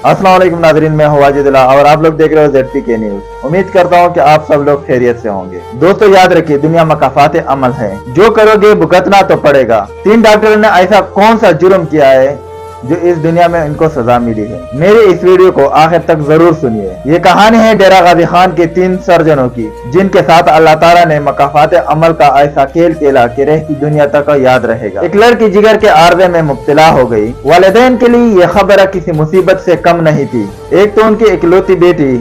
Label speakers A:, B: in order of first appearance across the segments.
A: अस्सलाम वालेकुम नाज़रीन, मैं हूं वाजिदुल्लाह और आप लोग देख रहे हो ZPK न्यूज। उम्मीद करता हूं कि आप सब लोग खैरियत से होंगे। दोस्तों याद रखिए, दुनिया मकाफात अमल है, जो करोगे भुगतना तो पड़ेगा। 3 डॉक्टरों ने ऐसा कौन सा जुर्म किया है जो इस दुनिया में इनको सजा मिली है। मेरे इस वीडियो को आखिर तक जरूर सुनिए। ये कहानी है डेरा गाजी खान के 3 सर्जनों की, जिनके साथ अल्लाह ताला ने मकाफात अमल का ऐसा खेल खेला कि रहती दुनिया तक याद रहेगा। एक लड़की जिगर के आर्जे में मुब्तला हो गई। वालिदैन के लिए ये खबर किसी मुसीबत से कम नहीं थी। एक तो उनकी इकलौती बेटी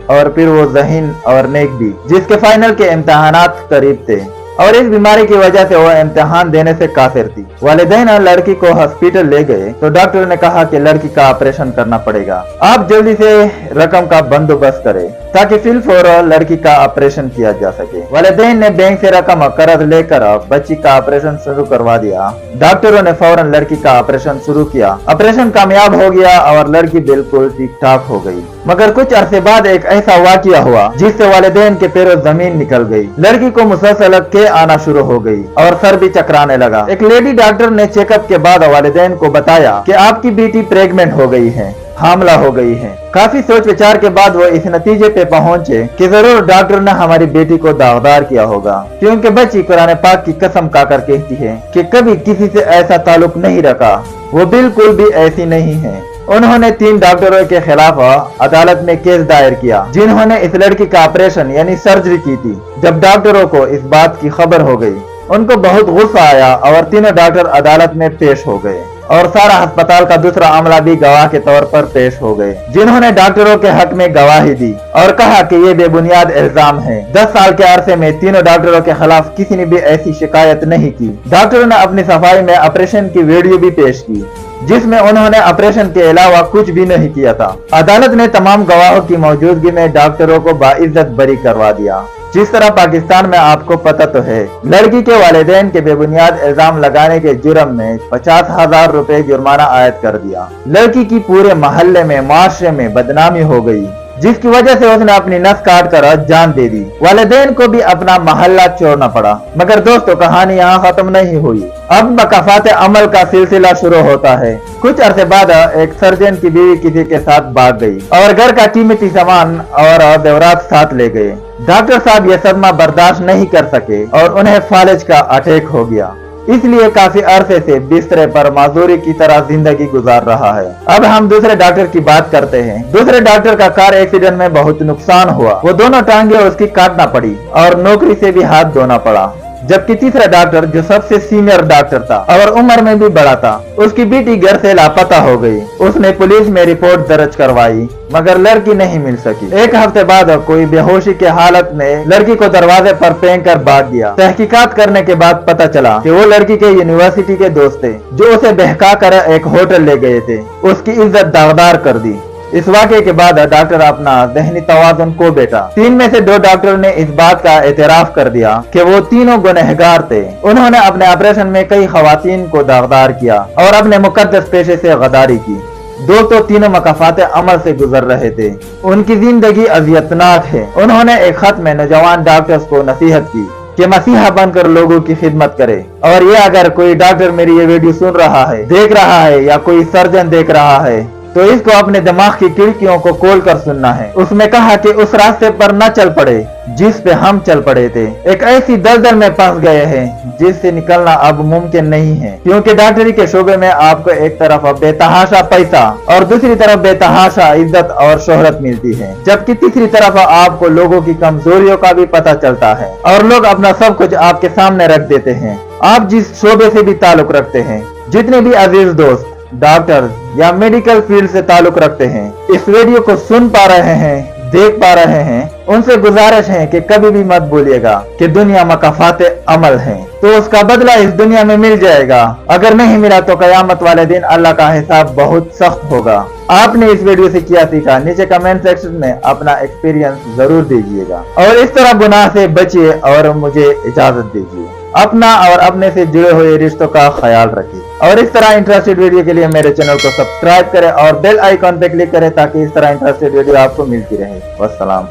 A: और फिर वो ज़हीन और नेक भी, जिसके फाइनल के इम्तहानात करीब थे और इस बीमारी की वजह से वो इम्तिहान देने से काफिर थी। वालिदैन लड़की को हॉस्पिटल ले गए तो डॉक्टर ने कहा कि लड़की का ऑपरेशन करना पड़ेगा। आप जल्दी से रकम का बंदोबस्त करें ताकि फिलफौर लड़की का ऑपरेशन किया जा सके। वालिदैन ने बैंक से रकम कर्ज लेकर बच्ची का ऑपरेशन शुरू करवा दिया। डॉक्टरों ने फौरन लड़की का ऑपरेशन शुरू किया। ऑपरेशन कामयाब हो गया और लड़की बिल्कुल ठीक ठाक हो गई। मगर कुछ अरसे बाद एक ऐसा वाकया हुआ जिससे वालिदैन के पैरों जमीन निकल गई। लड़की को मुसलसल के आना शुरू हो गई और सर भी चकराने लगा। एक लेडी डॉक्टर ने चेकअप के बाद वालिदैन को बताया कि आपकी बेटी प्रेग्नेंट हो गई है, हामला हो गई है। काफी सोच विचार के बाद वो इस नतीजे पे पहुंचे कि जरूर डॉक्टर ने हमारी बेटी को दागदार किया होगा, क्योंकि बच्ची कुरान पाक की कसम खाकर कहती है कि कभी किसी से ऐसा ताल्लुक नहीं रखा। वो बिल्कुल भी ऐसी नहीं है। उन्होंने 3 डॉक्टरों के खिलाफ अदालत में केस दायर किया, जिन्होंने इस लड़की का ऑपरेशन यानी सर्जरी की थी। जब डॉक्टरों को इस बात की खबर हो गई, उनको बहुत गुस्सा आया और तीनों डॉक्टर अदालत में पेश हो गए और सारा अस्पताल का दूसरा अमला भी गवाह के तौर पर पेश हो गए, जिन्होंने डॉक्टरों के हक में गवाही दी और कहा कि ये बेबुनियाद इल्जाम है। 10 साल के अरसे में तीनों डॉक्टरों के खिलाफ किसी ने भी ऐसी शिकायत नहीं की। डॉक्टरों ने अपनी सफाई में ऑपरेशन की वीडियो भी पेश की, जिसमें उन्होंने ऑपरेशन के अलावा कुछ भी नहीं किया था। अदालत ने तमाम गवाहों की मौजूदगी में डॉक्टरों को बाइज्जत बरी करवा दिया। जिस तरह पाकिस्तान में आपको पता तो है, लड़की के वालिदैन के बेबुनियाद इल्जाम लगाने के जुर्म में 50,000 रुपए जुर्माना आयद कर दिया। लड़की की पूरे मोहल्ले में, माशरे में बदनामी हो गई, जिसकी वजह से उसने अपनी नस काट कर जान दे दी। वालिदैन को भी अपना मोहल्ला छोड़ना पड़ा। मगर दोस्तों, कहानी यहाँ खत्म नहीं हुई। अब मकाफात अमल का सिलसिला शुरू होता है। कुछ अरसे बाद एक सर्जन की बीवी किसी के साथ भाग गई और घर का कीमती सामान और जेवरात साथ ले गए। डॉक्टर साहब ये सदमा बर्दाश्त नहीं कर सके और उन्हें फालिज का अटैक हो गया। इसलिए काफी अरसे से बिस्तरे पर माजूरी की तरह जिंदगी गुजार रहा है। अब हम दूसरे डॉक्टर की बात करते हैं। दूसरे डॉक्टर का कार एक्सीडेंट में बहुत नुकसान हुआ। वो दोनों टांगे उसकी काटना पड़ी और नौकरी से भी हाथ धोना पड़ा। जबकि तीसरा डॉक्टर, जो सबसे सीनियर डॉक्टर था और उम्र में भी बड़ा था, उसकी बेटी घर से लापता हो गई। उसने पुलिस में रिपोर्ट दर्ज करवाई, मगर लड़की नहीं मिल सकी। एक हफ्ते बाद कोई बेहोशी के हालत में लड़की को दरवाजे पर फेंक कर भाग गया। तहकीकात करने के बाद पता चला कि वो लड़की के यूनिवर्सिटी के दोस्त थे, जो उसे बहका कर एक होटल ले गए थे। उसकी इज्जत दागदार कर दी। इस वाक़े के बाद डॉक्टर अपना ज़हनी तवाज़ुन खो बैठा। 3 में से 2 डॉक्टरों ने इस बात का एतराफ कर दिया कि वो तीनों गुनहगार थे। उन्होंने अपने ऑपरेशन में कई खवातीन को दागदार किया और अपने मुकद्दस पेशे से गद्दारी की। दोस्तों, तीनों मकाफात अमल से गुजर रहे थे। उनकी जिंदगी अजियतनाक है। उन्होंने एक खत में नौजवान डॉक्टर्स को नसीहत की कि मसीहा बनकर लोगों की खिदमत करे। और ये अगर कोई डॉक्टर मेरी ये वीडियो सुन रहा है, देख रहा है, या कोई सर्जन देख रहा है, तो इसको अपने दिमाग की खिड़कियों को खोल कर सुनना है। उसमें कहा कि उस रास्ते पर न चल पड़े जिस पे हम चल पड़े थे। एक ऐसी दलदल में फंस गए हैं जिससे निकलना अब मुमकिन नहीं है, क्योंकि डॉक्टरी के शोबे में आपको एक तरफ बेतहाशा पैसा और दूसरी तरफ बेतहाशा इज्जत और शोहरत मिलती है, जबकि तीसरी तरफ आपको लोगों की कमजोरियों का भी पता चलता है और लोग अपना सब कुछ आपके सामने रख देते हैं। आप जिस शोबे से भी ताल्लुक रखते हैं, जितने भी अजीज दोस्त डॉक्टर या मेडिकल फील्ड से ताल्लुक रखते हैं, इस वीडियो को सुन पा रहे हैं, देख पा रहे हैं, उनसे गुजारिश है कि कभी भी मत भूलिएगा कि दुनिया मकाफात अमल है, तो उसका बदला इस दुनिया में मिल जाएगा। अगर नहीं मिला तो कयामत वाले दिन अल्लाह का हिसाब बहुत सख्त होगा। आपने इस वीडियो से क्या सीखा, नीचे कमेंट सेक्शन में अपना एक्सपीरियंस जरूर दीजिएगा और इस तरह गुनाह से बचिए और मुझे इजाजत दीजिए। अपना और अपने से जुड़े हुए रिश्तों का ख्याल रखिए और इस तरह इंटरेस्टेड वीडियो के लिए मेरे चैनल को सब्सक्राइब करें और बेल आइकॉन पे क्लिक करें ताकि इस तरह इंटरेस्टेड वीडियो आपको मिलती रहे। वस्सलाम।